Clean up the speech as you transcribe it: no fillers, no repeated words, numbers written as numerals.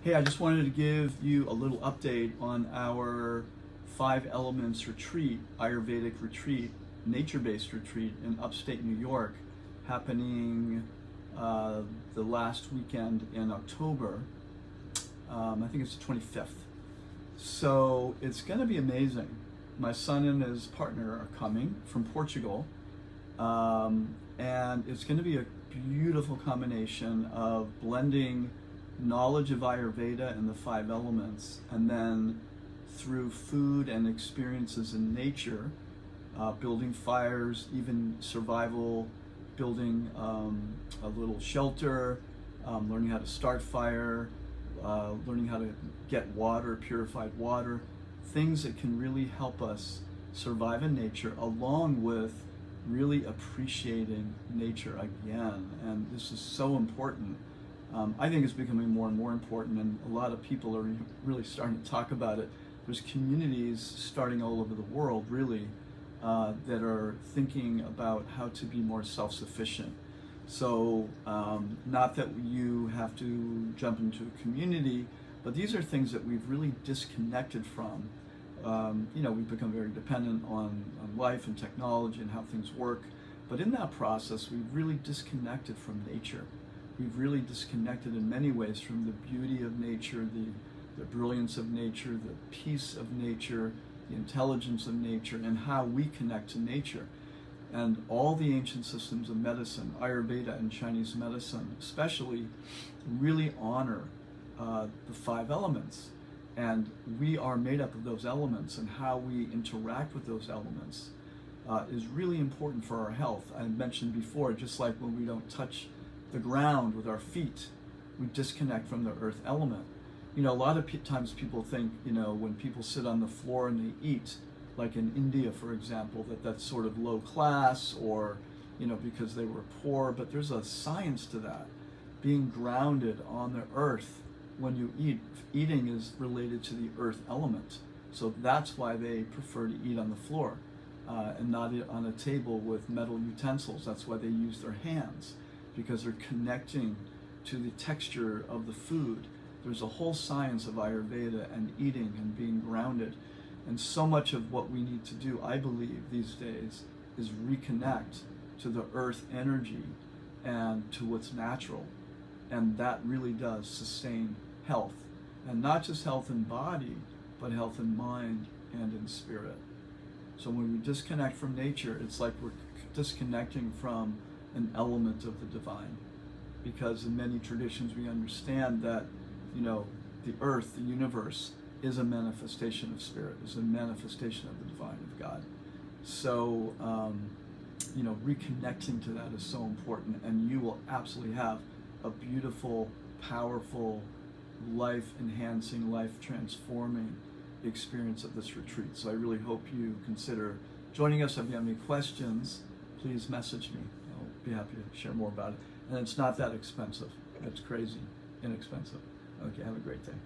Hey, I just wanted to give you a little update on our 5 elements retreat, Ayurvedic retreat, nature-based retreat in upstate New York, happening the last weekend in October. I think it's the 25th. So it's going to be amazing. My son and his partner are coming from Portugal, and it's going to be a beautiful combination of blending knowledge of Ayurveda and the 5 elements, and then through food and experiences in nature, building fires, even survival, building a little shelter, learning how to start fire, learning how to get water, purified water, things that can really help us survive in nature, along with really appreciating nature again. And this is so important. I think it's becoming more and more important, and a lot of people are really starting to talk about it. There's communities starting all over the world, really, that are thinking about how to be more self-sufficient. So, not that you have to jump into a community, but these are things that we've really disconnected from. We've become very dependent on life and technology and how things work. But in that process, we've really disconnected from nature. We've really disconnected in many ways from the beauty of nature, the brilliance of nature, the peace of nature, the intelligence of nature, and how we connect to nature. And all the ancient systems of medicine, Ayurveda and Chinese medicine especially, really honor the 5 elements. And we are made up of those elements, and how we interact with those elements is really important for our health. I mentioned before, just like when we don't touch the ground with our feet, we disconnect from the earth element. A lot of times people think, when people sit on the floor and they eat, like in India, for example, that's sort of low class, or, because they were poor. But there's a science to that. Being grounded on the earth when you eat, eating is related to the earth element. So that's why they prefer to eat on the floor and not on a table with metal utensils. That's why they use their hands, because they're connecting to the texture of the food. There's a whole science of Ayurveda and eating and being grounded. And so much of what we need to do, I believe, these days is reconnect to the earth energy and to what's natural. And that really does sustain health. And not just health in body, but health in mind and in spirit. So when we disconnect from nature, it's like we're disconnecting from an element of the divine. Because in many traditions we understand that, the earth, the universe, is a manifestation of spirit, is a manifestation of the divine, of God. So, reconnecting to that is so important, and you will absolutely have a beautiful, powerful, life-enhancing, life-transforming experience at this retreat. So I really hope you consider joining us. If you have any questions, please message me. I'll be happy to share more about it. And it's not that expensive. It's crazy inexpensive. Okay, have a great day.